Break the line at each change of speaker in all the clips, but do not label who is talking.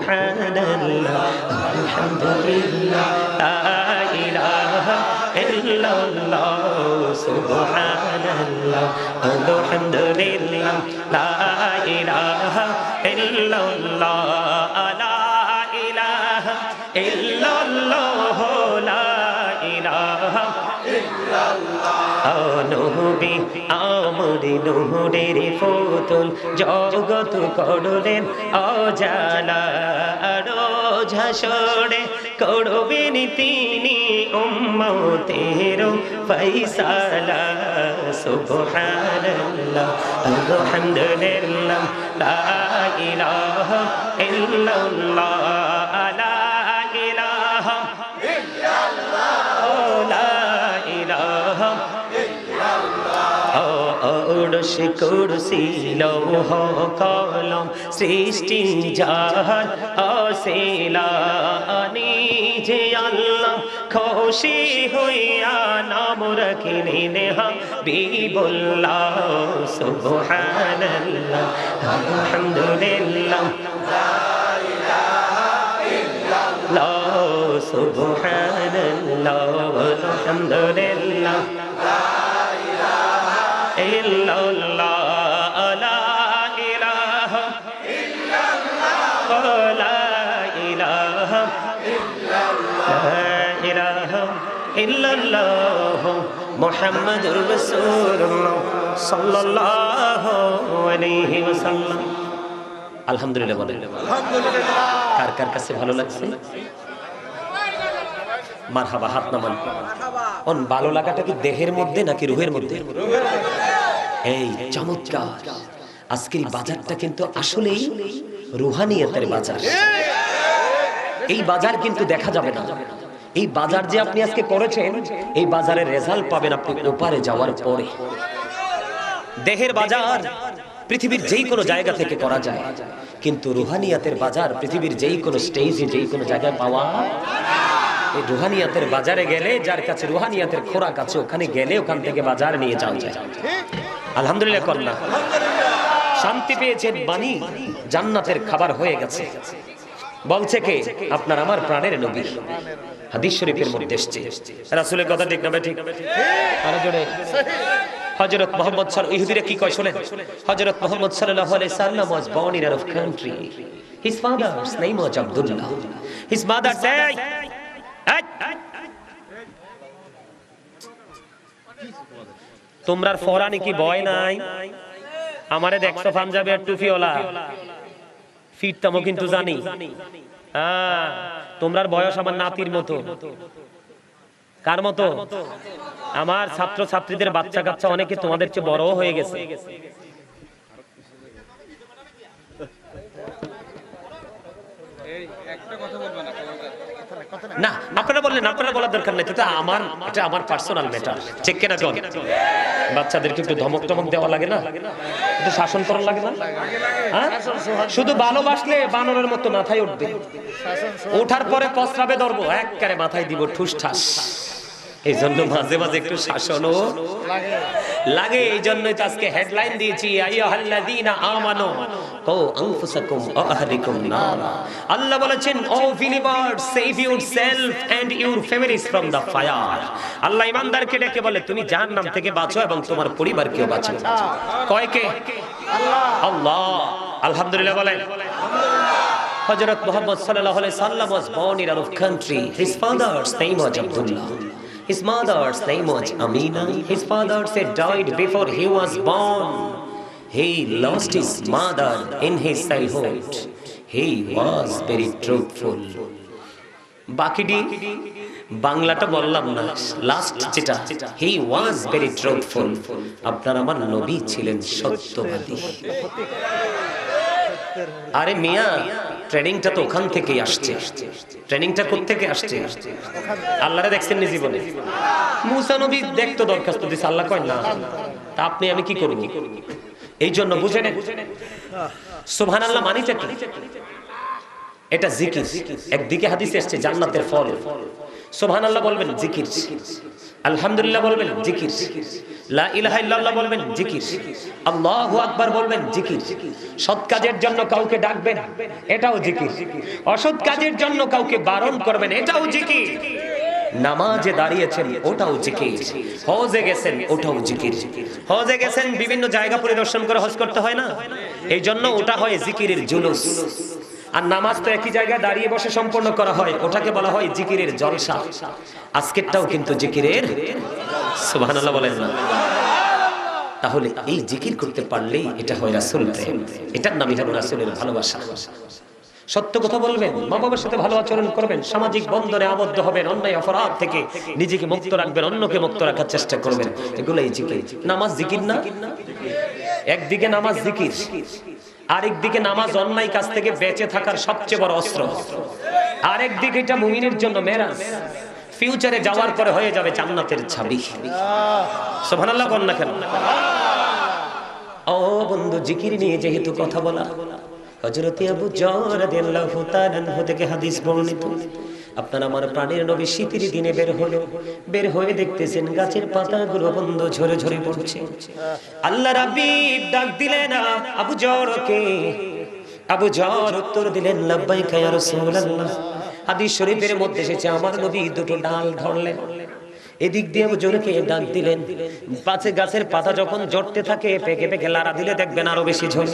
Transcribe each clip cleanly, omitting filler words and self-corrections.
সুবহানাল্লাহ আলহামদুলিল্লাহ লা ইলাহা ইল্লাল্লাহ সুবহানাল্লাহ আলহামদুলিল্লাহ লা ইলাহা ইল্লাল্লাহ লা ইলাহা ইল্লাল্লাহ লা ইলাহা নবী আমরি নূরের ফুতুল জগৎ করলেন অজালা রোজ হাসরে করবেন তিনি উম্মতের ফয়সালা সুবহানাল্লাহ আলহামদুলিল্লাহ লা ইলাহা ইল্লাল্লাহ লা ইলাহা ওরস কুরসি লৌহ কলম সৃষ্টি জাহান অসিলা নিজে আল্লাহ খুশি হইয়া নাম রাখিলেন হাবিবুল্লাহ সুবহানাল্লাহ আলহামদুলিল্লাহ লা ইলাহা ইল্লাল্লাহ সুবহানাল্লাহ আলহামদুলিল্লাহ illallah la ilaha illallah la ilaha illallah muhammadur rasulullah sallallahu alaihi wasallam alhamdulillah বলেন আলহামদুলিল্লাহ কার কার কাছে ভালো লাগছে মারহাবা হাত নামান অন ভালো লাগাটা কি দেহের মধ্যে নাকি রুহের মধ্যে এই চমৎকার আজকের বাজারটা কিন্তু আসলেই রুহানিয়তের বাজার এই বাজার কিন্তু দেখা যাবে না এই বাজার যে আপনি আজকে করেছেন এই বাজারের রেজাল্ট পাবেন আপনি ওপারে যাওয়ার পরে দেহের বাজার পৃথিবীর যেই কোনো জায়গা থেকে করা যায় কিন্তু রুহানিয়তের বাজার পৃথিবীর যেই কোনো স্টেজে যেই কোনো জায়গায় পাওয়া এই রুহানিয়াতের বাজারে গেলে যার কাছে রুহানিয়াতের খোরাক আছে ওখানে গেলে ওখান থেকে বাজার নিয়ে যাওয়া যায় আলহামদুলিল্লাহ কন্যা শান্তি পেয়েছেন বাণী জান্নাতের খাবার হয়ে গেছে বলছে কে আপনার আমার প্রাণের নবী হাদিস শরীফের মধ্যে এসেছে রাসূলের কথা ঠিক না ঠিক আরো জোরে হযরত মুহাম্মদ সাল্লাল্লাহু ইহুদিরা কি কয় শুনেন হযরত মুহাম্মদ সাল্লাল্লাহু আলাইহি সাল্লাম was born in Arab country his father's name was Abdullah his mother said তোমরার ফরানি কি ভয় নাই আমারে দেখছো পাঞ্জাবের টুপিওয়ালা ফিরতামও কিন্তু জানি তোমরার বয়স আমার নাতির মতো কার মতো আমার ছাত্র ছাত্রীদের বাচ্চা কাচ্চা অনেকে তোমাদের চেয়ে বড় হয়ে গেছে না আপনারা বললেন আপনারা বলার দরকার নেই এটা আমার পার্সোনাল ম্যাটার ঠিক কিনা কোন বাচ্চাদেরকে একটু ধমক টমক দেওয়া লাগে না একটু শাসন করা লাগে না হ্যাঁ শুধু ভালোবাসলে বানরের মতো মাথায় উঠবে ওঠার পরে প্রস্রাবে ধরবো একবারে মাথায় দিব ঠুস ঠাস এই জন্য মাঝে মাঝে একটু শাসনও লাগে এই জন্যই তো আজকে হেডলাইন দিয়েছি আইয়ুহাল্লাযীনা আমানু কু আনফুসাকুম ওয়া আহলিকুম নারা আল্লাহ বলেছেন O believers save yourself and your families from the fire আল্লাহ ঈমানদারকে ডেকে বলে তুমি জাহান্নাম থেকে বাঁচো এবং তোমার পরিবারকেও বাঁচাও কয় কে আল্লাহ আলহামদুলিল্লাহ বলেন হযরত মুহাম্মদ সাল্লাল্লাহু আলাইহি সাল্লাম was born in Arab country his father's name was Abdullah his mother's name was Amina his father said died before he was born he lost his mother in his childhood he was very truthful বাকিটি বাংলাটা বললাম না last যেটা he was very truthful আপনার আমার নবী ছিলেন সত্যবাদী আরে মিয়া ট্রেনিংটা তো ওখান থেকেই আসছে ট্রেনিংটা কোথা থেকে আসছে আল্লাহরে দেখছেন নি জীবনে মুসা নবী দেখতো দরখাস্ত দিছে আল্লাহ কয় না তা আপনি আমি কি করব এই জন্য বুঝেন সুবহানাল্লাহ মানিটা কি এটা জিকির একদিকে হাদিসে আসছে জান্নাতের ফল সুবহানাল্লাহ বলবেন জিকির, আলহামদুলিল্লাহ বলবেন জিকির, লা ইলাহা ইল্লাল্লাহ বলবেন জিকির, আল্লাহু আকবার বলবেন জিকির। সৎ কাজের জন্য কাউকে ডাকবেন, এটাও জিকির। অসৎ কাজের জন্য কাউকে বারণ করবেন, এটাও জিকির। নামাজে দাঁড়িয়েছেন, ওটাও জিকির। হজে গেছেন, ওটাও জিকির। হজে গেছেন, বিভিন্ন জায়গা পরিদর্শন করে হজ করতে হয় না, এই জন্য ওটা হয় জিকিরের জুলুস। আর নামাজ তো একই জায়গায় দাঁড়িয়ে বসে সম্পন্ন করা হয়, ওটাকে বলা হয় জিকিরের জলসা। আজকেরটাও কিন্তু জিকিরের, সুবহানাল্লাহ বলেন না। তাহলে এই জিকির করতে পারলেই এটা হয় রাসূল প্রেম, এটার নামই হলো রাসূলের ভালোবাসা। সত্য কথা বলবেন, মা বাবার সাথে ভালো আচরণ করবেন, সামাজিক বন্ধনে আবদ্ধ হবেন, অন্যায় অপরাধ থেকে নিজেকে মুক্ত রাখবেন, অন্যকে মুক্ত রাখার চেষ্টা করবেন, এগুলাই জিকির। নামাজ জিকির না? একদিকে নামাজ জিকির, আরেক দিকে নামাজ অন্যায় কাজ থেকে বেঁচে থাকার সবচেয়ে বড় অস্ত্র। আরেক দিকে এটা মুমিনের জন্য মেরাজ, ফিউচারে যাওয়ার পরে হয়ে যাবে জান্নাতের চাবি। সুবহানাল্লাহ বলেন না কেন? ও বন্ধু, জিকির নিয়ে যেহেতু কথা বলা, হযরত আবু যর রাদিয়াল্লাহু তাআলা আনহু থেকে হাদিস বর্ণিত, আপনার আমার প্রাণের নবী শীতের দিনে বের হয়ে দেখতেছেন গাছের পাতাগুলো বন্ধ ঝরে ঝরে পড়ছে। আল্লাহ রাব্বি ডাক দিলেন আবু যরকে। আবু যর উত্তর দিলেন লাব্বাইকা ইয়া রাসূলুল্লাহ। হাদিস শরীফের মধ্যে এসেছে আমার নবী দুটো ডাল ধরলেন, এদিক দিয়ে আবু যরকে ডাক দিলেন। পাশে গাছের পাতা যখন ঝরতে থাকে, পেকে পেকে লাড়া দিলে দেখবেন আরো বেশি ঝরে।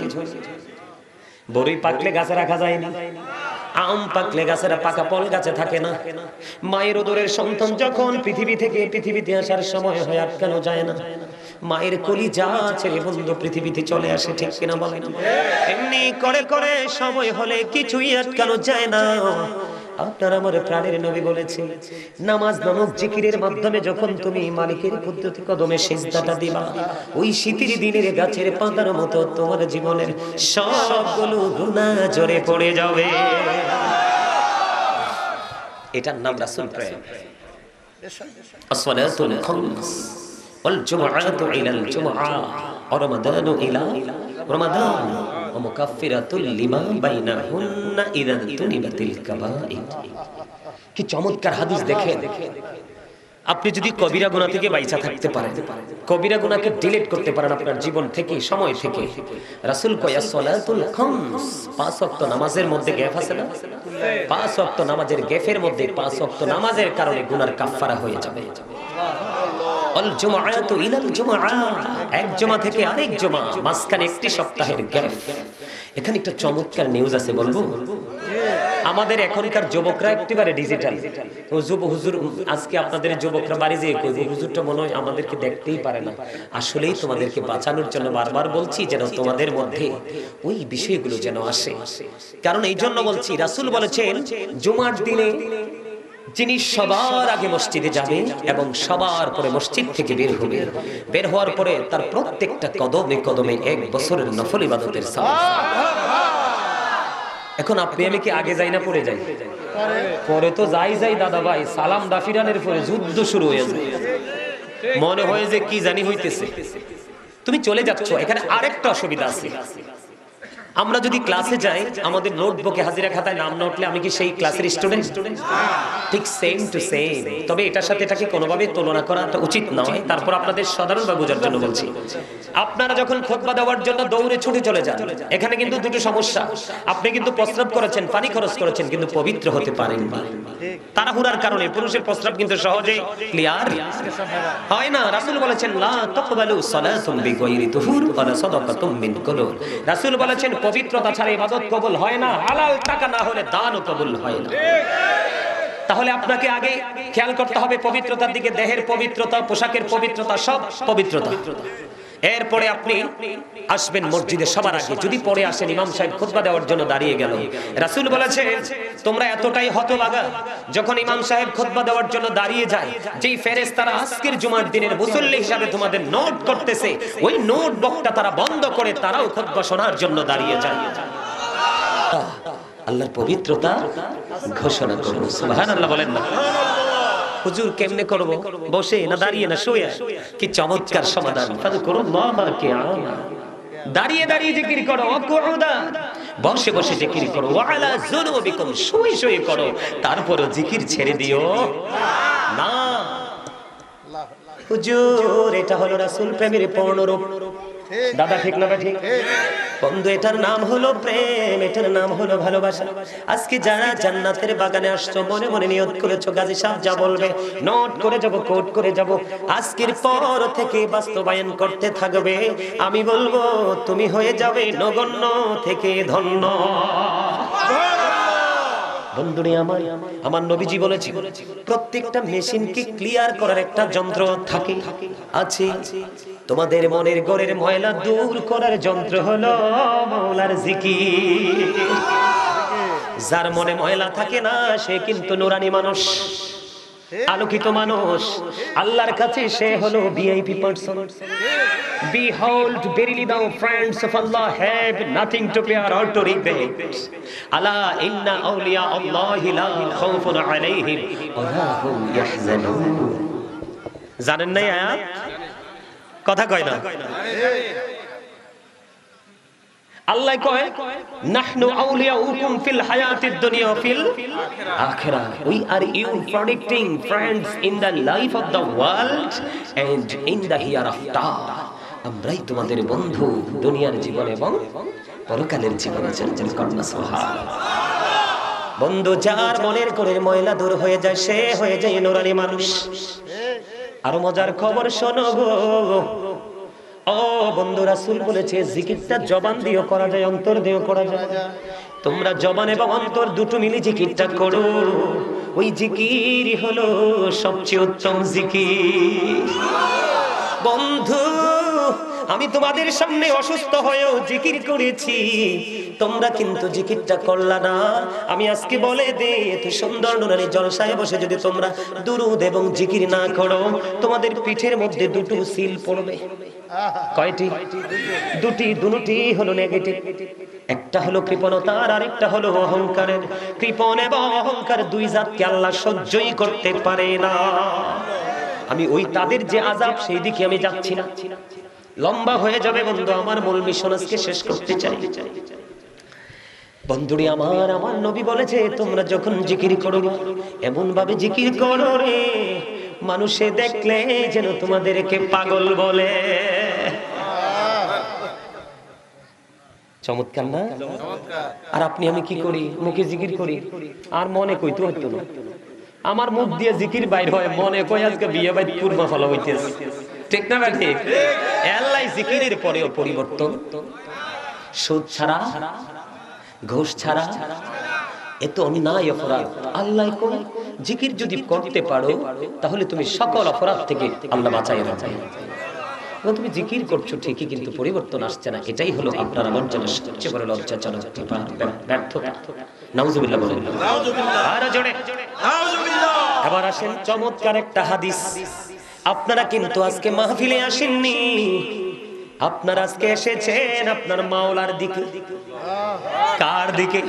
বড়ই পাকলে গাছে রাখা যায় না, আম পাকলে গাছেরা পাকা ফল গাছে থাকে না। মায়ের উদরের সন্তান যখন পৃথিবী থেকে পৃথিবীতে আসার সময় হয়, আটকানো যায় না। মায়ের কলিজা ছেড়ে বন্ধু পৃথিবীতে চলে আসে, ঠিক কিনা বলেন? এমনি করে করে সময় হলে কিছুই আটকানো যায় না। আপনার আমার প্রাণের নবী বলেছে, নামাজ নামক জিকিরের মাধ্যমে যখন তুমি মালিকের কুদরতি কদমে সিজদাটা দিবা, ওই শীতের দিনের গাছের পাতার মতো তোমার জীবনের সবগুলো গুনাহ ঝরে পড়ে যাবে। এটার নাম রাসূল প্রেম। আসসালাতুল খামস ওয়াল জুমআতু ইলাল জুমআ ওয়া রমাদানু ইলা রমাদান ওয়া মুকাফফিরাতুল লিমা বাইনাহুন্না ইযা তুনিবাতিল কাবাইর। কি চমৎকার হাদিস দেখেন। আপনি যদি কবিরা গুনাহ থেকে বাইচা থাকতে পারেন, কবিরা গুনাহকে ডিলিট করতে পারেন আপনার জীবন থেকে, সময় থেকে, রাসূল কয় সালাতুল খামস, পাঁচ ওয়াক্ত নামাজের মধ্যে গ্যাপ আছে না? পাঁচ ওয়াক্ত নামাজের গ্যাপের মধ্যে পাঁচ ওয়াক্ত নামাজের কারণে গুনার কাফারা হয়ে যাবে। আল জুমআতু ইলাল জুমআ, এক জুমা থেকে আরেক জুমা, মাঝখানে একটি সপ্তাহের গ্যাপ। এখানে একটা চমৎকার নিউজ আছে, বলবো? আমাদের এখনকার যুবকরা একেবারে ডিজিটাল। হুজুর আজকে আপনাদের যুবকরা বাড়ি যেয়ে কই, হুজুরটা মনে হয় আমাদেরকে দেখতেই পারে না। আসলেই তোমাদেরকে বাঁচানোর জন্য বারবার বলছি যেন তোমাদের মধ্যে ওই বিষয়গুলো যেন আসে। কারণ এই জন্য বলছি, রাসূল বলেছেন জুমার দিনে যিনি সবার আগে মসজিদে যাবে এবং সবার পরে মসজিদ থেকে বের হবে, বের হওয়ার পরে তার প্রত্যেকটা কদমে কদমে 1 বছরের নফল ইবাদতের সওয়াব। এখন আপনি আমি কি আগে যাই না পরে যাই? পরে তো যাই দাদা ভাই, সালাম দাফিরানের পরে যুদ্ধ শুরু হয়ে যায়, মনে হয় যে কি জানি হইতেছে, তুমি চলে যাচ্ছ। এখানে আরেকটা অসুবিধা আছে, আমরা যদি ক্লাসে যাই, আমাদের নোটবুকে হাজিরা খাতায় নাম না উঠলে আমি কি সেই ক্লাসের স্টুডেন্ট? ঠিক সেম টু সেম। তবে এটার সাথে এটাকে কোনোভাবে তুলনা করাটা উচিত নয়। তারপর আপনাদের সাধারণভাবে বোঝার জন্য বলছি, আপনারা যখন খুতবা দেওয়ার জন্য দৌড়ে ছুটে চলে যান, এখানে কিন্তু দুটো সমস্যা। আপনি কিন্তু প্রস্রাব করেছেন, পানি খরচ করেছেন, কিন্তু পবিত্র হতে পারেন না। তাড়াহুড়ার কারণে পুরুষের প্রস্রাব কিন্তু সহজে ক্লিয়ার হয় না। রাসূল বলেছেন লা তাকবালু সালাতুম বিগাইরি তুহুর ওয়ালা সাদাকাতুম মিন কুলুব। রাসূল বলেছেন পবিত্রতা ছাড়া ইবাদত কবুল হয় না, হালাল টাকা না হলে দানও কবুল হয় না। তাহলে আপনাকে আগে খেয়াল করতে হবে পবিত্রতার দিকে, দেহের পবিত্রতা, পোশাকের পবিত্রতা, সব পবিত্রতা। এরপরে আপনি আসবেন মসজিদে সবার আগে। যদি পরে আসেন, ইমাম সাহেব খুতবা দেওয়ার জন্য দাঁড়িয়ে গেল, রাসূল বলেছেন তোমরা এতটাই হতভাগা, যখন ইমাম সাহেব খুতবা দেওয়ার জন্য দাঁড়িয়ে যায়, যেই ফেরেশতারা আজকের জুমার দিনের মুসল্লি হিসাবে তোমাদের নোট করতেছে, ওই নোট বক্তা তারা বন্ধ করে তারাও খুতবা শোনার জন্য দাঁড়িয়ে যায়। আল্লাহর পবিত্রতা ঘোষণা করুন, সুবহানাল্লাহ বলেন না? হুজুর কেমনে করব? বসে না দাঁড়িয়ে না শুয়ে? কি চমৎকার সমাধান! ফাযকুরুল্লাহা কিয়ামা, দাঁড়িয়ে দাঁড়িয়ে জিকির করো, ওয়াকুউদা বসে বসে জিকির করো, ওয়ালা যুনুবিকুম, শুয়ে শুয়ে করো, তারপরও জিকির ছেড়ে দিও না। হুজুর, এটা হলো রাসূল প্রেমের পূর্ণরূপ। দাদা ঠিক না ঠিক? বন্ধু, এটার নাম হলো প্রেম, এটার নাম হলো ভালোবাসা। আজকে যারা জান্নাতের বাগানে আসছো, মনে মনে নিয়ত করেছো গাজী সাহেব যা বলবে নোট করে যাব, কোট করে যাব, আজকের পর থেকে বাস্তবায়ন করতে থাকবে। আমি বলবো তুমি হয়ে যাবে নগণ্য থেকে ধন্য। বন্ধুরে আমার, আমার নবীজি বলেছে প্রত্যেকটা মেশিনকে ক্লিয়ার করার একটা যন্ত্র থাকে, আছে। তোমাদের মনের ঘরের ময়লা দূর করার যন্ত্র হলো মাওলার জিকির। যার মনে ময়লা থাকে না সে কিন্তু নুরানি মানুষ, আলোকিত মানুষ। আল্লাহর কাছে সে হলো VIP person. Behold, verily thou friends of Allah have nothing to fear or to regret. Ala inna awliya Allahi la khawfun alayhim wa la hum yahzanun. জানেন না আয়াত? কথা কয় না? আল্লাহ কয় নাহনু আউলিয়াউকুম ফিল হায়াতিদ দুনিয়া ফিল আখিরাহ, we are you protecting friends in the life of the world and in the hereafter. আমরাই তোমাদের বন্ধু দুনিয়ার জীবনে এবং পরকালের জীবনে। চঞ্চল কর্ণ সুবহানাল্লাহ। বন্ধু, যার মনের কোণের ময়লা দূর হয়ে যায় সে হয়ে যায় নুরানি মানুষ। আরো মজার খবর শোনো গো, ও বন্ধু, রাসূল বলেছে জিকিরটা জবান দিয়েও করা যায়, অন্তর দিয়েও করা যায়। তোমরা জবান এবং অন্তর দুটো মিলে জিকিরটা করো, ওই জিকিরই হলো সবচেয়ে উত্তম জিকির। বন্ধু, আমি তোমাদের সামনে অসুস্থ হয়েও জিকির করেছি, তোমরা কিন্তু জিকিরটা করলা না। আমি আজকে বলে দে, এত সুন্দর নুরানি জলসায় বসে যদি তোমরা দুরূদ এবং জিকির না করো, তোমাদের পিঠের মধ্যে দুটো সিল পড়বে। কয়টি? দুটি। দুটি হলো নেগেটিভ। একটা হলো কৃপণতার, আর একটা হলো অহংকারের। কৃপণ এবং অহংকার দুই জাতকে আল্লাহ সহ্যই করতে পারে না। আমি ওই তাদের যে আযাব সেই দিকে আমি যাচ্ছি না, লম্বা হয়ে যাবে বন্ধু। আমার মূল মিশন আজকে শেষ করতে চাই। বন্ধুরি আমার, আমার নবী বলেছে তোমরা যখন জিকির করো এমন ভাবে জিকির করো রে মানুষে দেখলে যেন তোমাদেরকে পাগল বলে। চমৎকার না? আর আপনি আমি কি করি? মুখে জিকির করি আর মনে কইতে হইতো না। আমার মুখ দিয়ে জিকির বাইর হয়, মনে কই আজকে বিয়ে বাড়ি কুরমা ফলা হইতেছে। ঠিক না ভাই? ঠিক। আল্লাহ জিকিরের পরেও পরিবর্তন। সুদ ছাড়া, ঘুষ ছাড়া, এত অন্যায় অপরাধ আল্লাহ কয় জিকির যদি করতে পারো তাহলে তুমি সকল অপরাধ থেকে আল্লাহ বাঁচায় রাখবে। তুমি জিকির করছো ঠিকই, কিন্তু পরিবর্তন আসছে না। এটাই হলো আপনার আমার জন্য সবচেয়ে বড় লজ্জাজনক ব্যর্থতা। নাউজুবিল্লাহ বলেন। আর জোরে নাউজুবিল্লাহ। এবার আসেন চমৎকার একটা হাদিস। আপনারা কিন্তু আজকে মাহফিলে আসেননি, আপনারা আজকে এসেছেন আপনার মাওলার দিকে। কার দিকে?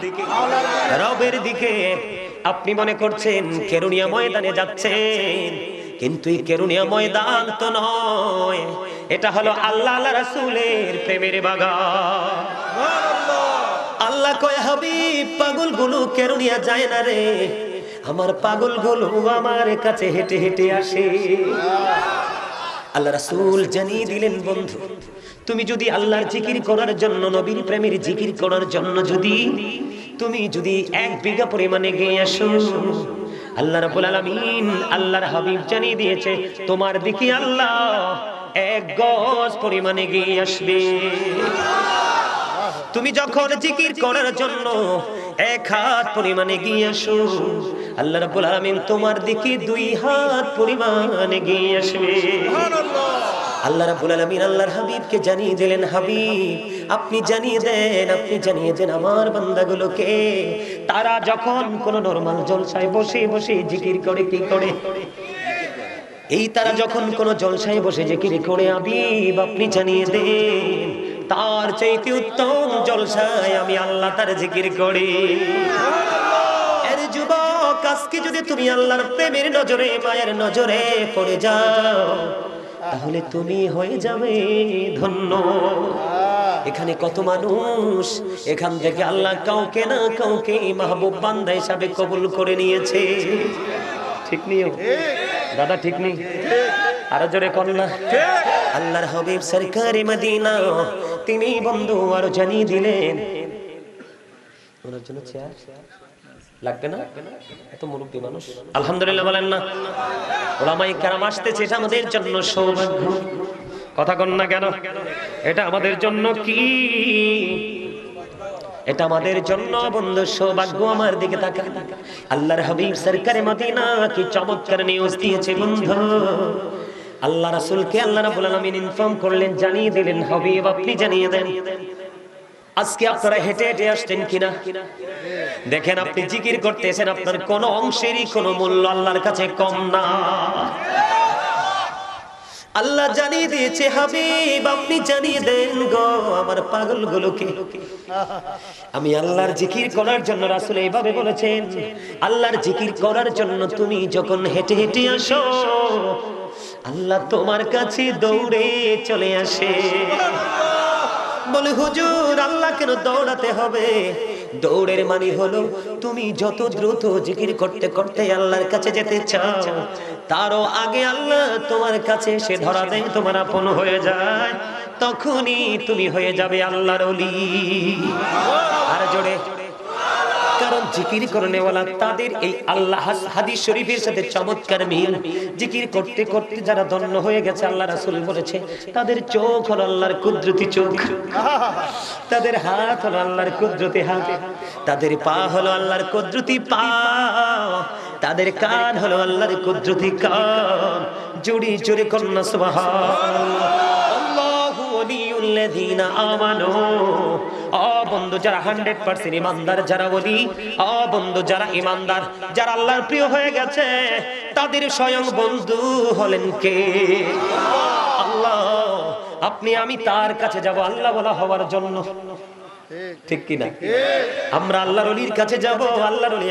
রবের দিকে। আপনি মনে করছেন কেরুনিয়া ময়দানে যাচ্ছেন, কিন্তু এই কেরুনিয়া ময়দান তো নয়, এটা হলো আল্লাহ আল্লাহ রাসূলের প্রেমের বাগান। আল্লাহ কয় হাবিব, পাগলগুলো কেরুনিয়া যায় না রে, আমার পাগলগুলো আমার কাছে হেঁটে হেঁটে আসে। আল্লাহ রাসূল জানিয়ে দিলেন বন্ধু, তুমি যদি আল্লাহর জিকির করার জন্য, নবীর প্রেমের জিকির করার জন্য তুমি যদি 1 বিঘা পরিমাণে গিয়ে আসো, আল্লাহ রাব্বুল আলামিন আল্লাহর হাবিব জানিয়ে দিয়েছে তোমার দিকে আল্লাহ 1 গজ পরিমাণে গিয়ে আসবে। তুমি যখন জিকির করার জন্য 1 হাত পরিমাণে গিয়ে আসো, আল্লাহ রাব্বুল আলামিন তোমার দিকে 2 হাত পরিমাণে গিয়ে আসবে। সুবহানাল্লাহ। আল্লাহ রাব্বুল আলামিন আল্লাহর হাবিবকে জানিয়ে দিলেন, হাবিব আপনি জানিয়ে দেন আমার বান্দাগুলোকে, তারা যখন কোন নরমাল জলসায় বসে বসে জিকির করে, কি করে? এই তারা যখন কোন জলসায় বসে জিকির করে, হাবিব আপনি জানিয়ে দেন তার চাইতে উত্তম জলসায় আমি আল্লাহ তার জিকির করি। এর যুবক, আজকে যদি তুমি আল্লাহর প্রেমের নজরে, মায়ের নজরে পড়ে যাও, তাহলে তুমি হয়ে যাবে ধন্য। এখানে কত মানুষ, এখান থেকে আল্লাহ কাউকে না কাউকে মাহবুব বান্দা হিসাবে কবুল করে নিয়েছে। ঠিক নিও দাদা, ঠিক নেই? আরো জোরে কন্যা। আল্লাহর হাবিব সরকারে মদিনা তিনি বন্ধু আরো জানিয়ে দিলেন, ওনার জন্য চেয়ার লাগবে না, এত মুরব্বী মানুষ। আলহামদুলিল্লাহ বলেন না? ওলামায়ে কেরাম আসতেছে, এটা আমাদের জন্য সৌভাগ্য। কথা কন না কেন? এটা আমাদের জন্য কি? এটা আমাদের জন্য বন্ধু সৌভাগ্য। আমার দিকে তাকান, আল্লাহর হাবিব সরকারে মদিনা কি চমৎকার নিউজ দিয়েছে বন্ধু। আল্লাহ রাসূলকে আল্লাহ রাব্বুল আলামিন ইনফর্ম করলেন, জানিয়ে দিলেন, হাবিব আপনি জানিয়ে দেন আজকে আপনারা হেঁটে হেঁটে আসছেন কিনা। দেখেন আপনি জিকির করতেছেন, আপনার কোন অংশেরই কোনো মূল্য আল্লাহর কাছে কম না। আল্লাহ জানিয়ে দিয়েছে, হাবিব আপনি জানিয়ে দেন গো আমার পাগলগুলোকে। আমি আল্লাহর জিকির করার জন্য, রাসূল এইভাবে বলেছেন, আল্লাহর জিকির করার জন্য তুমি যখন হেঁটে হেঁটে আসো, আল্লাহ তোমার কাছে দৌড়ে চলে আসে। বলে হুজুর আল্লাহ কেন দৌড়াতে হবে? দৌড়ের মানে হলো তুমি যত দ্রুত জিকির করতে করতে আল্লাহর কাছে যেতে চাও, তারও আগে আল্লাহ তোমার কাছে এসে ধরা দেয়, তোমার আপন হয়ে যায়, তখনই তুমি হয়ে যাবে আল্লাহর ওলি। আর জোরে, কারণ জিকির করনেওয়ালা তাদের এই আল্লাহ হাদিস শরীফের সাথে চমৎকার মিল। জিকির করতে করতে যারা ধন্য হয়ে গেছে, আল্লাহ রাসূল বলেছে তাদের চোখ হলো আল্লাহর কুদরতি চোখ, তাদের হাত হলো আল্লাহর কুদরতি হাত, তাদের পা হলো আল্লাহর কুদরতি পা, তাদের কান হলো আল্লাহর কুদরতি কান। জোরে জোরে কন্যা সুবহানাল্লাহ। আল্লাহু ওয়ালিউল্লাযীনা আমানু। বন্ধু যারা 100% ইমানদার, যারা ওলি, বন্ধু যারা ইমানদার, যারা আল্লাহর প্রিয় হয়ে গেছে, তাদের স্বয়ং বন্ধু হলেন কে? আল্লাহ। আপনি আমি তার কাছে যাব আল্লাহ বলা হওয়ার জন্য, ঠিক কিনা? আমরা আল্লাহর ওলির কাছে যাব, আল্লাহর ওলি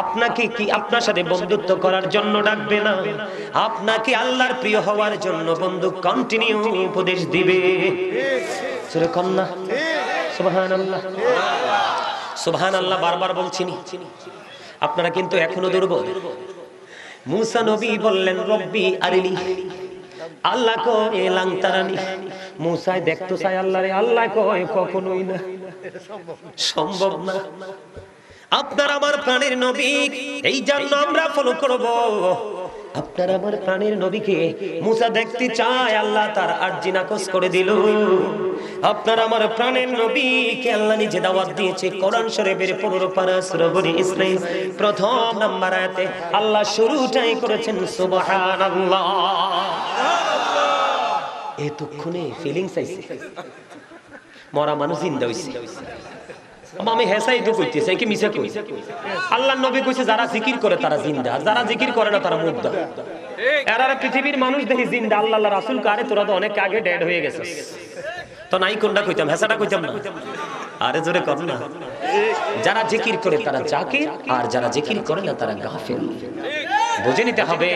আপনাকে কি আপনার সাথে বন্ধুত্ব করার জন্য ডাকবে না, আপনাকে আল্লাহর প্রিয় হওয়ার জন্য বন্ধু কন্টিনিউ উপদেশ দিবে। সূরা কন্যা সুবহানাল্লাহ, সুবহানাল্লাহ বারবার বলছি, আপনারা কিন্তু এখনো দুর্বল। মুসা নবী বললেন রব্বি আরিনি, আল্লাহ কয় লাং তারানি। মুসা দেখতে চায় আল্লাহরে, আল্লাহ কয় কখনোই না, সম্ভব না। আপনার আমার প্রাণের নবী, এই জন্য আমরা ফলো করব। আপনার আমার প্রাণের নবীকে মুসা দেখতে চায়, আল্লাহ তার আরজি নাকচ করে দিল। আপনার আমার প্রাণের নবীকে আল্লাহ নিজে দাওয়াত দিয়েছে। কোরআন শরীফের 15 পারা সূরা বনী ইসরাঈল প্রথম নাম্বার আয়াতে আল্লাহ শুরুটাই করেছেন সুবহানাল্লাহ। এতক্ষণে ফিলিংস আইছে, মরা মানুষ জিন্দা হইছে। আমি হেসাই তো কইতেছি, কি মিছা কই? আল্লাহর নবী কইছে যারা জিকির করে তারা জিন্দা, আর যারা জিকির করে না তারা মুর্দা। এরা পৃথিবীর মানুষ দেখি জিন্দা, আল্লাহর রাসূল কারে তোরা তো অনেক আগে ডেড হয়ে গেছিস। তো নাই কোনটা কইতাম, হেসাটা কইতাম না। আরে জোরে কর না। যারা জিকির করে তারা জাকির, আর যারা জিকির করে না তারা গাফিল। বুঝে নিতে হবে।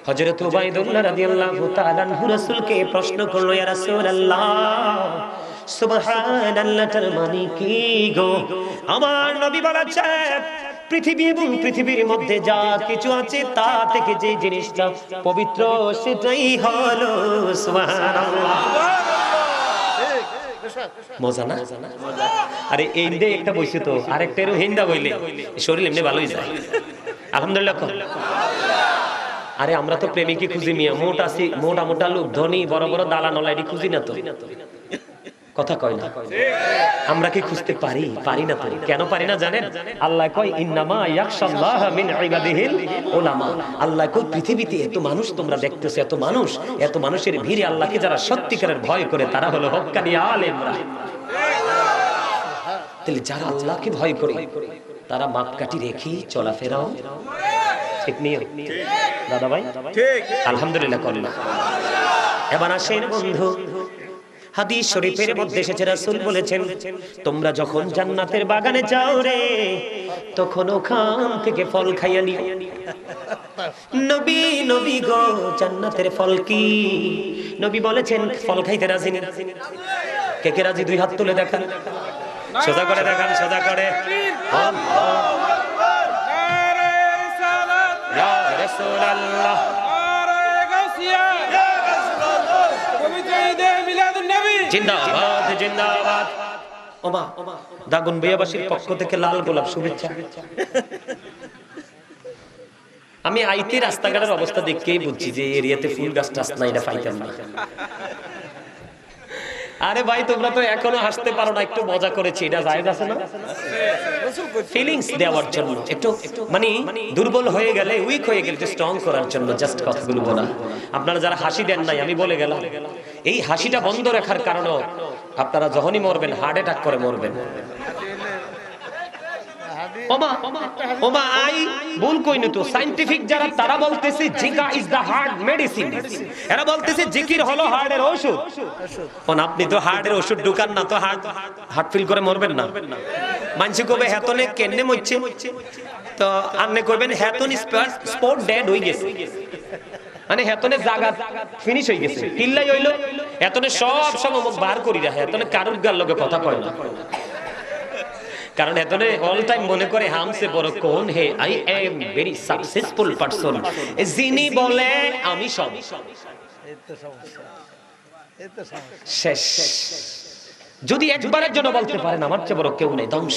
হযরত উবাইদুল্লাহ রাদিয়াল্লাহু তাআলা আনহু রাসূলকে প্রশ্ন করলো, ইয়া রাসূলুল্লাহ সুবহানাল্লাহর মানে কি গো? আমার নবী বলেছেন পৃথিবী এবং পৃথিবীর মধ্যে যা কিছু আছে তা থেকে যে জিনিসটা পবিত্র সেটাই হলো সুবহানাল্লাহ। মজা না? আরে এই দে একটা বইছে তো, আরেকটা হিন্দা বইলে শরীর এমনি ভালোই যায়। আলহামদুলিল্লাহ। আরে আমরা তো প্রেমিকই খুঁজি মিয়া, মোটা মোটা লোক, ধনী বড় বড় দালান ওলাইডি খুঁজি না তো। কথা কয় না? আমরা কি খুঁজতে পারি? পারি না তো। কেন পারি না জানেন? আল্লাহ কয় ইন্নামা ইয়াখশাল্লাহা মিন ইবাদিহিল উলামা। আল্লাহ কয় পৃথিবীতে এত মানুষ তোমরা দেখতেছো, এত মানুষের ভিড়ে আল্লাহকে যারা সত্যিকারের ভয় করে তারা হলো হক্কানি আলেমরা। তাহলে যারা আল্লাহকে ভয় করে তারা মাপকাঠি রেখে চলাফেরাও ঠিক নিয়ম। দাদা ভাই ঠিক, আলহামদুলিল্লাহ করলাম। এবার আসেন বন্ধু, হাদিস শরীফের মধ্যে এসেছে রাসূল বলেছেন তোমরা যখন জান্নাতের বাগানে যাও রে, তখন ওখান থেকে ফল খাইয়া নিও। নবী গো জান্নাতের ফল কি? নবী বলেছেন ফল খাইতে রাজি না। কে কে রাজি দুই হাত তুলে দেখান, সোজা করে দেখান, সোজা করে। ইয়া রাসূলুল্লাহ, জিন্দাবাদ জিন্দাবাদ। ওমা দাগুন বিয়াবাসীর পক্ষ থেকে লাল গোলাপ শুভেচ্ছা। আমি আইতে রাস্তাঘাটের অবস্থা দেখেই বুঝছি যে এরিয়াতে ফুল গাছ টাছ নাই, এটা পাইতাম না। আরে ভাই তোমরা তো এখনো হাসতে পারো না, একটু মজা করেছি, এটা জায়েজ আছে না? ফিলিংস দেওয়ার জন্য, একটু মানে দুর্বল হয়ে গেলে, উইক হয়ে গেলে স্ট্রং করার জন্য জাস্ট কথাগুলো বলা। আপনারা যারা হাসি দেন নাই, আমি বলে গেলাম, এই হাসিটা বন্ধ রাখার কারণে আপনারা যখনই মরবেন হার্ট অ্যাটাক করে মরবেন। ওমা ওমা আই ভুল কইনি তো, সায়েন্টিফিক যারা তারা বলতেছে জিকা ইজ দা হার্ট মেডিসিন, এরা বলতেছে জিকির হলো হার্টের ওষুধ। কোন আপনি তো হার্টের ওষুধ ঢুকান না, তো হার্ট ফিল করে মরবেন না। মানসি কবে হেতনে কেনে মরছে, তো আপনি কইবেন হেতন স্পট ডেড হই গেছে, মানে হেতনে জায়গা ফিনিশ হয়ে গেছে, কিল্লাই হইলো হেতনে সব সময় মুখ বার করি রাখে, হেতনে কারুর গার লগে কথা কয় না, কারণ এতনে অল টাইম মনে করে হামসে বড় কোন হে, I am very successful person, যিনি বলে আমি সব শেষ। যদি একবারের জন্য বলতে পারেন আমার চেয়ে বড় কেউ নেই, ধ্বংস।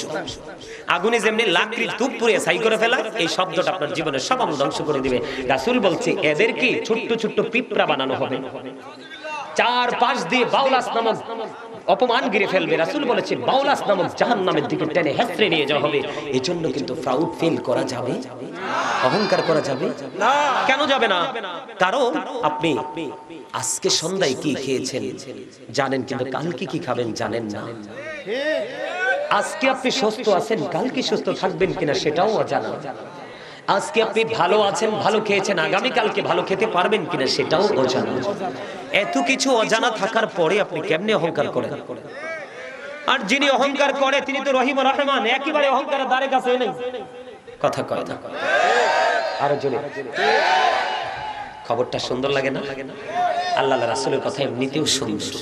আগুনে যেমনি লাকড়ির ধূপ পুড়িয়ে ছাই করে ফেলা, এই শব্দটা আপনার জীবনের সব আমল ধ্বংস করে দিবে। রাসূল বলছে এদেরকে ছোট্ট ছোট্ট পিঁপড়া বানানো হবে, চার পাশ দিয়ে বাউলাস নামক অপমান গিরে ফেলবে। রাসূল বলেছে বাউলাস নামক জাহান্নামের দিকে টেনে হেঁচড়ে নিয়ে যাওয়া হবে। এজন্য কিন্তু প্রাউড ফিল করা যাবে, অহংকার করা যাবে না। কেন যাবে না? কারণ আপনি আজকে সন্ধ্যায় কি খেয়েছেন জানেন, কিন্তু কালকে কি খাবেন জানেন না। আজকে আপনি সুস্থ আছেন, কালকে সুস্থ থাকবেন কিনা সেটাও অজানা। আজকে আপনি ভালো আছেন, ভালো খেয়েছেন, আগামী কালকে ভালো খেতে পারবেন কিনা সেটাও অজানা। এত কিছু অজানা থাকার পরে আপনি কেমনে অহংকার করেন? আর যিনি অহংকার করে তিনি তো রহিম রহমান, একেবারে অহংকারের দ্বারে কাছে নেই। কথা কয় না, আরো জোরে। খবরটা সুন্দর লাগে না? আল্লাহ রাসূলের কথা এমনিতেও সুন্দর।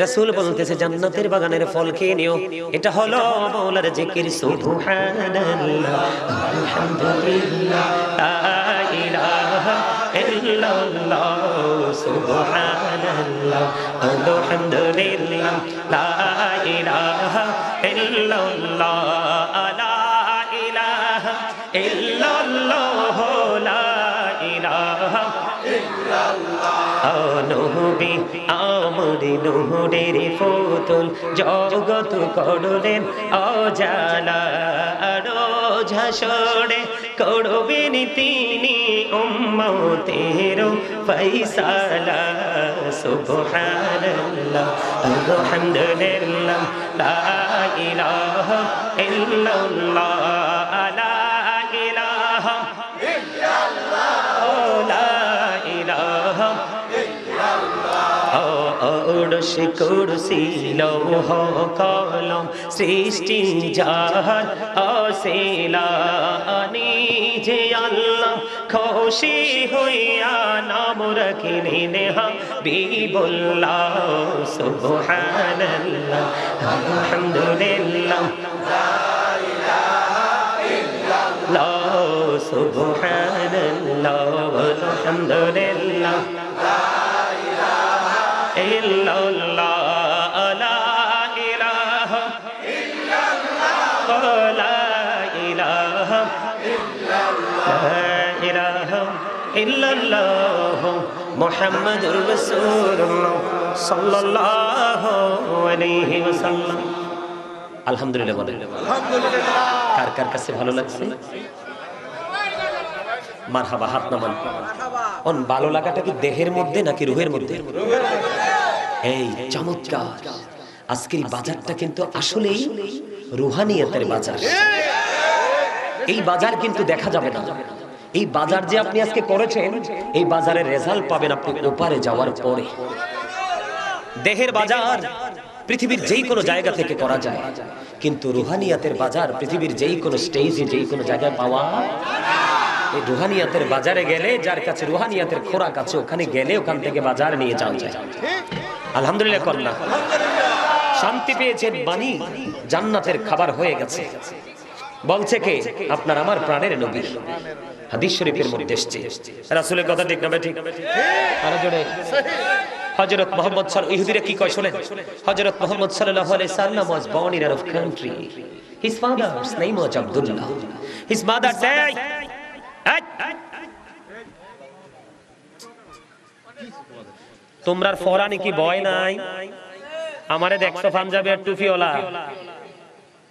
রাসূল বলতেছে জান্নাতের বাগানের ফল খেয়ে নিও, এটা হলো মাওলার জিকির। সুবহানাল্লাহ আলহামদুলিল্লাহ লা ইলাহা ইল্লাল্লাহ, সুবহানাল্লাহ আলহামদুলিল্লাহ লা ইলাহা ইল্লাল্লাহ, লা ইলাহা ইল্লাল্লাহ, লা ইলাহা ইল্লাল্লাহ। নবী আমরি নূরের ফুতুল, জগৎ করলেন অজালা, রোজ হাসরে করবেন তিনি উম্মতের ফয়সালা। সুবহানাল্লাহ আলহামদুলিল্লাহ লা ইলাহা ইল্লাল্লাহ, লা ইলাহা ইল্লাল্লাহ, লা ইলাহা ওরস কুরসি লৌহ কলম সৃষ্টি জাহান অসিলা, নিজে আল্লাহ খুশি হইয়া নাম রাখিলেন হাবিবুল্লাহ। সুবহানাল্লাহ আলহামদুলিল্লাহ লা ইলাহা ইল্লাল্লাহ, সুবহানাল্লাহ আলহামদুলিল্লাহ ইল্লাল্লাহ, লা ইলাহা ইল্লাল্লাহ, লা ইলাহা ইল্লাল্লাহ, মুহাম্মাদুর রাসূলুল্লাহ সাল্লাল্লাহু আলাইহি ওয়াসাল্লাম। আলহামদুলিল্লাহ বলেন। আলহামদুলিল্লাহ। কার কার কাছে ভালো লাগছে? মারহাবা, হাত নামান। অন ভালো লাগাটা কি দেহের মধ্যে নাকি রুহের মধ্যে? এই চমৎকার। আজকের বাজারটা কিন্তু আসলেই রুহানিয়তের বাজার। এই বাজার কিন্তু দেখা যাবে না। এই বাজার যে আপনি আজকে করেছেন, এই বাজারের রেজাল্ট পাবেন আপনি ওপারে যাওয়ার পরে। দেহের বাজার পৃথিবীর যেই কোনো জায়গা থেকে করা যায়, কিন্তু রুহানিয়াতের বাজার পৃথিবীর যেই কোনো স্টেজে যেই কোনো জায়গায় পাওয়া। এই রুহানিয়াতের বাজারে গেলে, যার কাছে রুহানিয়াতের খোরাক আছে, ওখানে গেলে ওখান থেকে বাজার নিয়ে যাওয়া যায়। আলহামদুলিল্লাহ করনা। শান্তি পেয়েছেন, বাণী জান্নাতের খাবার হয়ে গেছে। বলছে কে? আপনার আমার প্রাণের নবী। হাদিস শরীফের মধ্যে এসেছে। রাসূলের কথা ঠিক না ঠিক? আরো জোরে। হযরত মুহাম্মদ সাল্লাল্লাহু ইহুদিরা কি কয় শুনেন। হযরত মুহাম্মদ সাল্লাল্লাহু আলাইহি সাল্লাম was born in Arab country. His father's name was Abdullah. His mother said, তোমরা ফরানি কি ভয় নাই? আমারে দেখছো পাঞ্জাবি আর টুপিওয়ালা,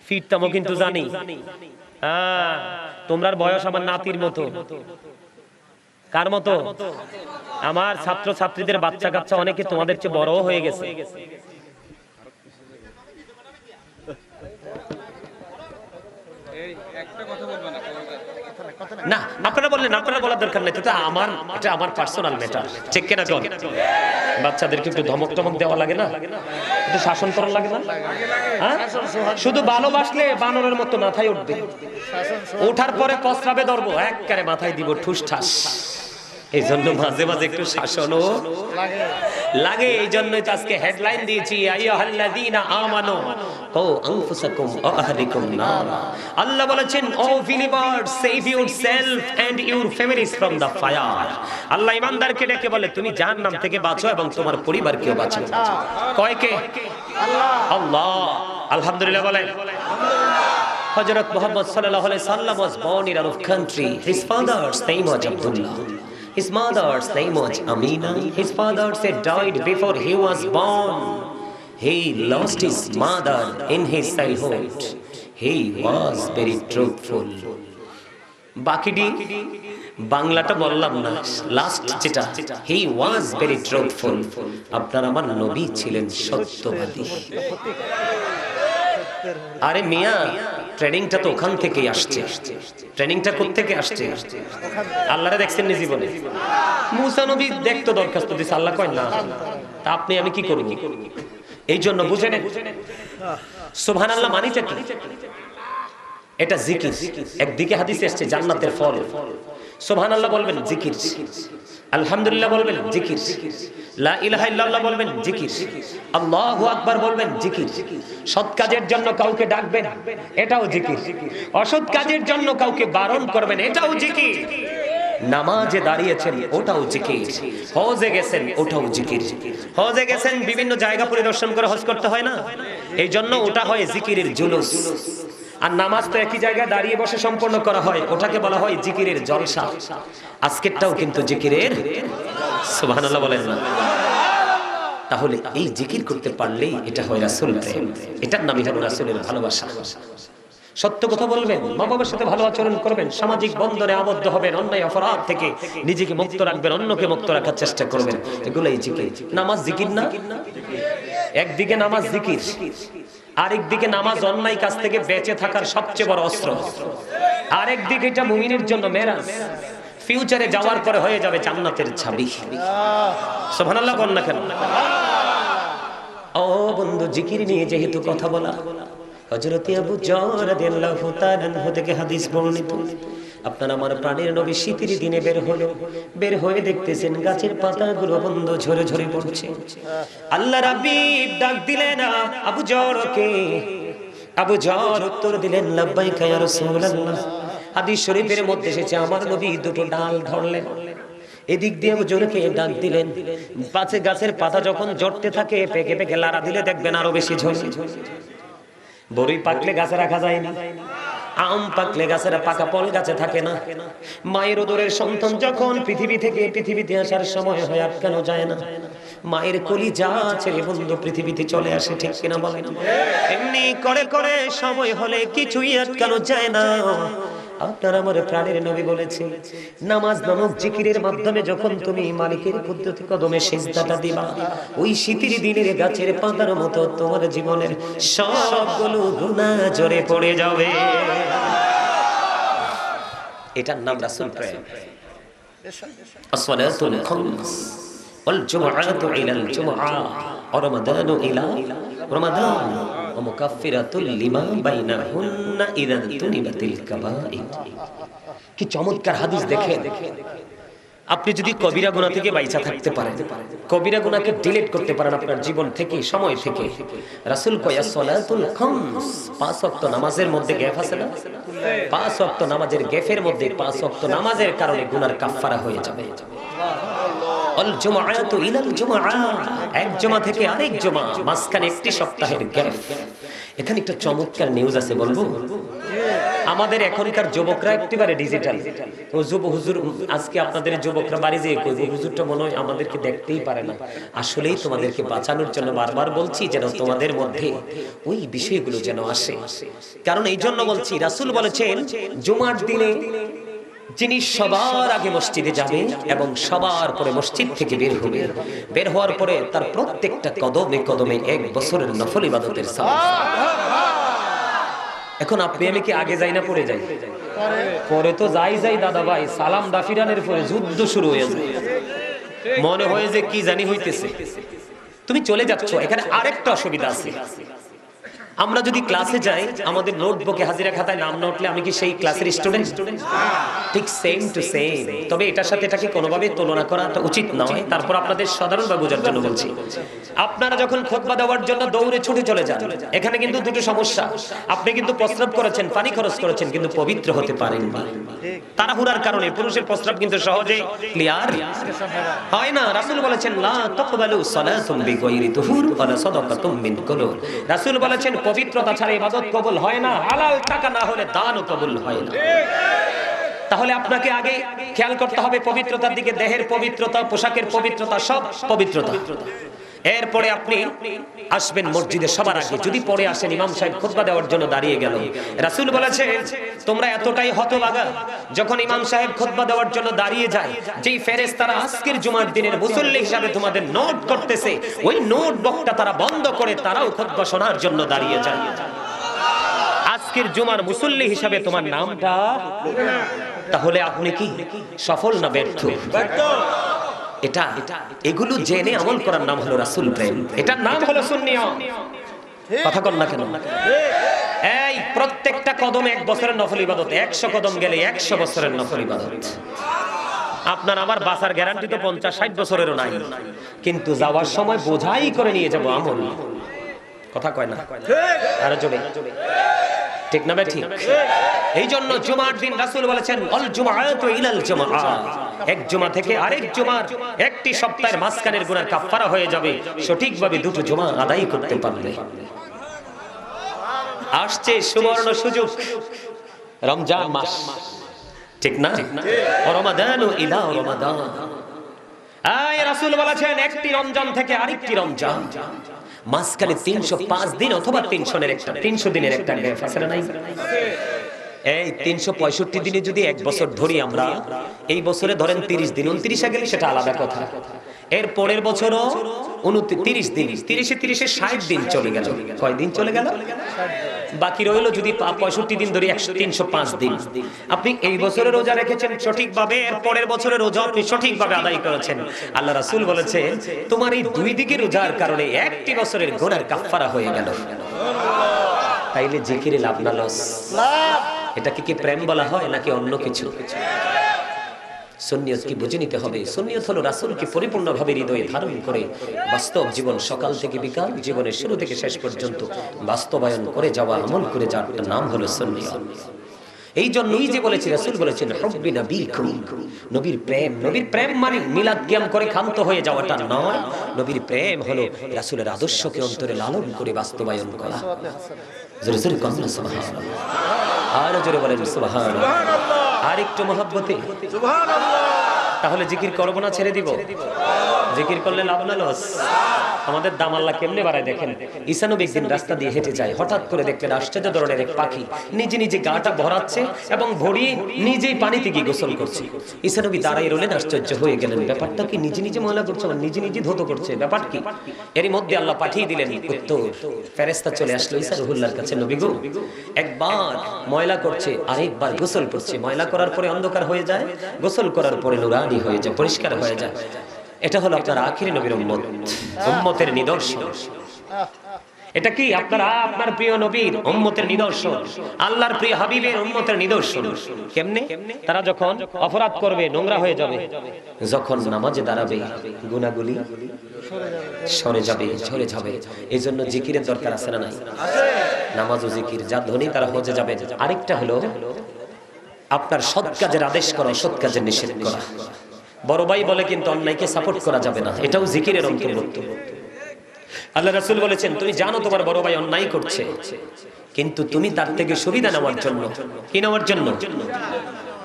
ফিরতামও কিন্তু জানি। হ্যাঁ, তোমরার বয়স আমার নাতির মতো। কার মতো? আমার ছাত্র ছাত্রীদের বাচ্চা কাচ্চা অনেকে তোমাদের চেয়ে বড় হয়ে গেছে। না, আপনারা বললেন, আপনারা বলার দরকার নেই, এটা আমার পার্সোনাল ম্যাটার। ঠিক কিনা কোন? বাচ্চাদেরকে একটু ধমক টমক দেওয়া লাগে না? একটু শাসন করা লাগে না? হ্যাঁ, শুধু ভালোবাসলে বানরের মতো মাথায় উঠবে, ওঠার পরে প্রস্রাবে ধরবো, একবারে মাথায় দিব ঠুস ঠাস। এই জন্য মাঝে মাঝে একটু শাসনও লাগে। এই জন্যই তো আজকে হেডলাইন দিয়েছি, আইয়ুহাল্লাযীনা আমানু কু আনফুসাকুম ওয়া আহলিকুম নারা। আল্লাহ বলেছেন, O believers, save yourself and your families from the fire. আল্লাহ ঈমানদারকে ডেকে বলে, তুমি জাহান্নাম থেকে বাঁচো এবং তোমার পরিবারকেও বাঁচাও। কয় কে? আল্লাহ। আলহামদুলিল্লাহ বলেন। হযরত মুহাম্মদ সাল্লাল্লাহু আলাইহি সাল্লাম was born in Arab country. His father's name was Abdullah. His mother's name was Amina. His father said died before he was born. He lost his mother in his childhood. He was very truthful. বাকিটি বাংলাটা বললাম না, last যেটা, he was very truthful. আপনার আমার নবী ছিলেন সত্যবাদী। আরে মিয়া, ট্রেনিংটা তো ওখান থেকেই আসছে। ট্রেনিংটা কোথা থেকে আসছে? আল্লাহরে দেখছেন নি জীবনে? মুসা নবী দেখতো, দরখাস্ত দিছে, আল্লাহ কয় না। তা আপনি আমি কি করব? এই জন্য বুঝে নেন, সুবহানাল্লাহ মানিটা কি? এটা জিকির। একদিকে হাদিসে এসেছে জান্নাতের ফল। সুবহানাল্লাহ বলবেন জিকির, আলহামদুলিল্লাহ বলবেন জিকির, লা ইলাহা ইল্লাল্লাহ বলবেন জিকির, আল্লাহু আকবার বলবেন জিকির। সৎ কাজের জন্য কাউকে ডাকবেন, এটাও জিকির। অসৎ কাজের জন্য কাউকে বারণ করবেন, এটাও জিকির। নামাজে দাঁড়িয়েছেন, ওটাও জিকির। হজে গেছেন, ওটাও জিকির। হজে গেছেন, বিভিন্ন জায়গা পরিদর্শন করে হজ করতে হয় না? এই জন্য ওটা হয় জিকিরের জুলুস। আর নামাজ তো একই জায়গায় দাঁড়িয়ে বসে সম্পন্ন করা হয়, ওটাকে বলা হয় জিকিরের জলসা। আজকেরটাও কিন্তু জিকিরের, সুবহানাল্লাহ বলেন না? তাহলে এই জিকির করতে পারলেই এটা হয় রাসূল প্রেম, এটার নামই হলো রাসূলের ভালোবাসা। সত্য কথা বলবেন, মা বাবার সাথে ভালো আচরণ করবেন, সামাজিক বন্ধনে আবদ্ধ হবেন, অন্যায় অপরাধ থেকে নিজেকে মুক্ত রাখবেন, অন্যকে মুক্ত রাখার চেষ্টা করবেন, এগুলাই জিকির। নামাজ জিকির না? একদিকে নামাজ জিকির, আরেক দিকে নামাজ অন্যায় কাজ থেকে বেঁচে থাকার সবচেয়ে বড় অস্ত্র। আরেক দিকে এটা মুমিনের জন্য মেরাজ, ফিউচারে যাওয়ার পরে হয়ে যাবে জান্নাতের চাবি। সুবহানাল্লাহ বল না কেন? ও বন্ধু, জিকির নিয়ে যেহেতু কথা বলা, হযরত আবু যর রাদিয়াল্লাহু তাআলা আনহু থেকে হাদিস বর্ণিত, আপনার আমার প্রাণের নবী শীতের দিনে বের হয়ে দেখতেছেন গাছের পাতাগুলো বন্ধ ঝরে ঝরে পড়ছে। আল্লাহ রাব্বি ডাক দিলেন আবু যরকে। আবু যর উত্তর দিলেন, লাব্বাইকা ইয়া রাসূলুল্লাহ। হাদিস শরীফের মধ্যে এসেছে, আমার নবী দুটো ডাল ধরলেন, এদিক দিয়ে আবু যরকে ডাক দিলেন। পাশে গাছের পাতা যখন ঝরতে থাকে, পেকে পেকে লাড়া দিলে দেখবেন আরো বেশি ঝরে। বড়ই পাকলে গাছে রাখা যায় না, আম পাকলে গাছের পাকা ফল গাছে থাকে না। মায়ের উদরের সন্তান যখন পৃথিবী থেকে পৃথিবীতে আসার সময় হয়, আটকানো যায় না। মায়ের কলিজা ছেড়ে বন্ধু পৃথিবীতে চলে আসে, ঠিক কিনা বলেন? এমনি করে করে সময় হলে কিছুই আটকানো যায় না। আপনার আমার প্রাণের নবী বলেছে, নামাজ নামক জিকিরের মাধ্যমে যখন তুমি মালিকের কুদরতি কদমে সিজদাটা দিবা, ওই শীতের দিনের গাছের পাতার মতো তোমার জীবনের সবগুলো গুনাহ ঝরে পড়ে যাবে। এটার নাম রাসূল প্রেম। আসসালাতুল খামস ওয়াল জুমআতু ইলাল জুমআ ওয়া রমাদানু ইলা রমাদান ওয়া মুকাফফিরাতুল লিমা বাইনাহুন্না ইযা তুনিবাতিল কাবাইর। কি চমৎকার হাদিস দেখেন। আপনি যদি কবিরা গুনাহ থেকে বাইচা থাকতে পারেন, কবিরা গুনাহকে ডিলিট করতে পারেন আপনার জীবন থেকে, সময় থেকে, রাসূল কয়া সালাতুল খামস, 5 ওয়াক্ত নামাজের মধ্যে গ্যাপ আছে না, 5 ওয়াক্ত নামাজের গ্যাপের মধ্যে 5 ওয়াক্ত নামাজের কারণে গুনার কাফারা হয়ে যাবে। আল জুমআতু ইলাল জুমআ, এক জুমা থেকে আরেক জুমা, মাঝখানে একটি সপ্তাহের গ্যাপ। এখানে একটা চমৎকার নিউজ আছে, বলবো? আমাদের এখনকার যুবকরা একেবারে ডিজিটাল। হুজুর আজকে আপনাদের যুবকরা বাড়ি যেয়ে কইবে হুজুরটা মনে হয় আমাদেরকে দেখতেই পারে না। আসলেই তোমাদেরকে বাঁচানোর জন্য বারবার বলছি যেন তোমাদের মধ্যে ওই বিষয়গুলো যেন আসে। কারণ এই জন্য বলছি, রাসূল বলেছেন জুমার দিনে যিনি সবার আগে মসজিদে যাবে এবং সবার পরে মসজিদ থেকে বের হবে, বের হওয়ার পরে তার প্রত্যেকটা কদমে কদমে 1 বছরের নফল ইবাদতের সওয়াব। এখন আপনি আমি কি আগে যাই না পরে যাই? পরে তো যাই দাদা ভাই, সালাম দাফিরানের পরে যুদ্ধ শুরু হয়ে যায়, মনে হয় যে কি জানি হইতেছে, তুমি চলে যাচ্ছ। এখানে আরেকটা অসুবিধা আছে, আমরা যদি ক্লাসে যাই আমাদের নোটবুকে হাজিরা খাতায় নাম না উঠলে আমি কি সেই ক্লাসের স্টুডেন্ট? ঠিক সেম টু সেম। তবে এটার সাথে এটাকে কোনোভাবে তুলনা করাটা উচিত নয়। তারপর আপনাদের সাধারণভাবে বোঝার জন্য বলছি, আপনারা যখন খুতবা দেওয়ার জন্য দৌড়ে ছুটে চলে যান, এখানে কিন্তু দুটো সমস্যা। আপনি কিন্তু প্রস্রাব করেছেন, পানি খরচ করেছেন, কিন্তু পবিত্র হতে পারেন না। তাড়াহুড়ার কারণে পুরুষের প্রস্রাব কিন্তু সহজে ক্লিয়ার হয় না। রাসূল বলেছেন লা তাকবালু সালাতুম বিগাইরি তুহুর ওয়ালা সাদাকাতুম মিন কুলুল। রাসূল বলেছেন পবিত্রতা ছাড়া ইবাদত কবুল হয় না, হালাল টাকা না হলে দানও কবুল হয় না। তাহলে আপনাকে আগে খেয়াল করতে হবে পবিত্রতার দিকে, দেহের পবিত্রতা, পোশাকের পবিত্রতা, সব পবিত্রতা। এরপরে আপনি আসবেন মসজিদে সবার আগে। যদি পরে আসেন, ইমাম সাহেব খুতবা দেওয়ার জন্য দাঁড়িয়ে গেল, রাসূল বলেছেন তোমরা এতটাই হতভাগা, যখন ইমাম সাহেব খুতবা দেওয়ার জন্য দাঁড়িয়ে যায়, যেই ফেরেশতারা আজকের জুমার দিনের মুসল্লি হিসাবে তোমাদের নোট করতেছে, ওই নোট বকটা তারা বন্ধ করে তারাও খুতবা শোনার জন্য দাঁড়িয়ে যায়। আজকের জুমার মুসল্লি হিসাবে তোমার নামটা, তাহলে আপনি কি সফল না ব্যর্থ? এটা এগুলো জেনে আমল করার নাম হলো রাসূল প্রেম, এটার নাম হলো সুন্নিয়ত। কথা কন না কেন? এই প্রত্যেকটা কদমে 1 বছরের নফল ইবাদত, 100 কদম গেলে 100 বছরের নফল ইবাদত। আপনার আমার বাঁচার গ্যারান্টি তো 50-60 বছরেরও নাই, কিন্তু যাওয়ার সময় বোঝাই করে নিয়ে যাব আমল। কথা কয় না? আরো জোরে ঠিক না? ঠিক। এই জন্য জুমার দিন রাসূল বলেছেন আল জুমআতু ইলাল জুমআ, এক জুমা থেকে আরেক জুমার একটি সপ্তাহের মাঝখানের গুনাহ কাফারা হয়ে যাবে সঠিকভাবে দুটো জুমা আদায় করতে পারলে। আসছে সুবর্ণ সুযোগ, রমজান মাস, ঠিক না? রমাদানু ইলা রমাদান। আয় রাসূল বলেছেন একটি রমজান থেকে আরেকটি রমজান মাঝখানে 305 দিন অথবা 300 দিনের একটা গ্যাপ আছে না? নাই? এই 365 দিনে যদি 1 বছর ধরি আমরা, এই বছরে ধরেন 30 দিন, 29 গেলে সেটা আলাদা কথা। এর পরের বছরও 29 দিন, 30-এ 60 দিন চলে গেল। কয় দিন চলে গেল? বাকি রইল যদি 65 দিন ধরি 305 দিন। আপনি এই বছরে রোজা রেখেছেন সঠিকভাবে, এর পরের বছরে রোজা আপনি সঠিকভাবে আদায় করেছেন। আল্লাহ রাসূল বলেছেন তোমার এই দুই দিকে রোজার কারণে একটি বছরের গুনার কাফারা হয়ে গেল। তাইলে জিকিরে লাভ না লস? এটাকে কি প্রেম বলা হয় নাকি অন্য কিছু? সুন্নিয়ত কি বুঝে নিতে হবে। সুন্নিয়ত হলো রাসূলকে পরিপূর্ণভাবে হৃদয়ে ধারণ করে বাস্তব জীবন, সকাল থেকে বিকাল, জীবনের শুরু থেকে শেষ পর্যন্ত বাস্তবায়ন করে যাওয়া, আমল করে যাওয়ার নাম হলো সুন্নিয়ত। এই জন্যই যে বলেছি, রাসূল বলেছেন হুব্বি নবীকুম, নবীর প্রেম। নবীর প্রেম মানে মিলাদ কিয়াম করে ক্ষান্ত হয়ে যাওয়াটা নয়। নবীর প্রেম হলো রাসূলের আদর্শকে অন্তরে লালন করে বাস্তবায়ন করা। জোরে জোরে কন্যা সুবহানাল্লাহ, আর জোরে বলেন সুবহানাল্লাহ। আর একটু মহব্বতে সুবহানাল্লাহ। তাহলে জিকির করব না ছেড়ে দিব? জিকির করলে লাভ না লস? আমাদের দাম আল্লাহ কেমনে বাড়ায় দেখেন। ঈসা নবী একদিন রাস্তা দিয়ে হেঁটে যায়, হঠাৎ করে দেখলেন আশ্চর্য ধরনের এক পাখি নিজে নিজে গাটা ভরাচ্ছে এবং ভরি নিজেই পানিতে গিয়ে গোসল করছে। ঈসা নবী দাঁড়াই রইলেন, আশ্চর্য হয়ে গেলেন, ব্যাপারটা কি? নিজে নিজে ময়লা করছে, নিজে নিজে ধৌত করছে, ব্যাপার কি? এরই মধ্যে আল্লাহ পাঠিয়ে দিলেন উত্তর, ফেরেশতা চলে আসলো ঈসা রুহুল্লাহর কাছে, নবী গো একবার ময়লা করছে, আরেকবার গোসল করছে। ময়লা করার পরে অন্ধকার হয়ে যায়, গোসল করার পরে নুরানি হয়ে যায়, পরিষ্কার হয়ে যায়। এটা হলো আপনার আখিরি নবীর উম্মত, উম্মতের নিদর্শন। এটা কি আপনার প্রিয় নবীর উম্মতের নিদর্শন, আল্লাহর প্রিয় হাবিবের উম্মতের নিদর্শন। কেমনে? তারা যখন অপরাধ করবে, নোংরা হয়ে যাবে, যখন নামাজে দাঁড়াবে গুনাহগুলি সরে যাবে। এই জন্য জিকিরের দরকার আছে না নাই? নামাজ ও জিকির যা ধনী তারা হজে যাবে। আরেকটা হলো আপনার সৎ কাজের আদেশ করা, সৎ কাজের নিষেধ করা। বড় ভাই বলে কিন্তু অন্যায়কে সাপোর্ট করা যাবে না, এটাও জিকিরের অন্তর্ভুক্ত। আল্লাহ রাসূল বলেছেন, তুমি জানো তোমার বড় ভাই অন্যায় করছে, কিন্তু তুমি তার থেকে সুবিধা নেওয়ার জন্য, কি নেওয়ার জন্য?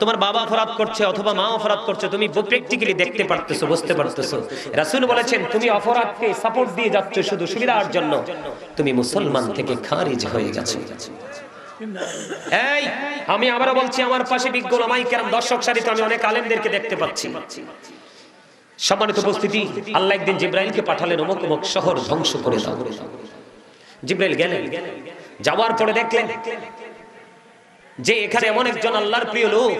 তোমার বাবা অপরাধ করছে অথবা মা অপরাধ করছে, তুমি প্র্যাকটিক্যালি দেখতে পারতেছো, বুঝতে পারতেছো। রাসূল বলেছেন, তুমি অপরাধকে সাপোর্ট দিয়ে যাচ্ছ শুধু সুবিধার জন্য, তুমি মুসলমান থেকে খারিজ হয়ে গেছো। এই আমি আবারও বলছি, আমার পাশে বিজ্ঞ ওলামায়ে কেরাম, দর্শক সারিতে আমি অনেক আলেমদেরকে দেখতে পাচ্ছি। সম্মানিত উপস্থিতি, আল্লাহ একদিন জিবরাইলকে পাঠালেন, অমুক অমুক শহর ধ্বংস করে দাও। জিবরাইল গেলেন, যাওয়ার পরে দেখলেন যে এখানে এমন একজন আল্লাহর প্রিয় লোক,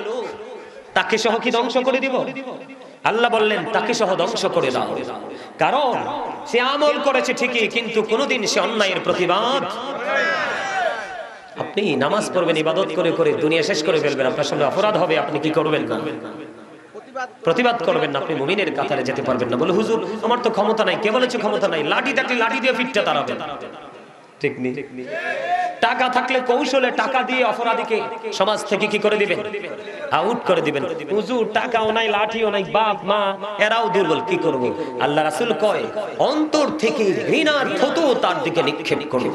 তাকে সহ কি ধ্বংস করে দিব? আল্লাহ বললেন, তাকে সহ ধ্বংস করে দাও, কারণ সে আমল করেছে ঠিকই, কিন্তু কোনোদিন সে অন্যায়ের প্রতিবাদ। আপনি নামাজ পড়বেন, ইবাদত করে করে দুনিয়া শেষ করে ফেলবেন, আপনার সামনে অপরাধ হবে, আপনি কি করবেন না? প্রতিবাদ করবেন না, আপনি মুমিনের কাতারে যেতে পারবেন না। বলে, হুজুর আমার তো ক্ষমতা নাই। কে বলেছে ক্ষমতা নাই? লাঠি থাকলে লাঠি দিয়ে পিঠটা তাড়াবেন, ঠিক নেই? টাকা থাকলে কৌশলে টাকা দিয়ে অপরাধীকে সমাজ থেকে কি করে দিবেন? আউট করে দিবেন। হুজুর টাকাও নাই, লাঠিও নাই, বাপ মা এরাও দুর্বল, কি করব? আল্লাহ রাসূল কয়, অন্তর থেকে ঘৃণার থুতু তার দিকে নিক্ষেপ করুন।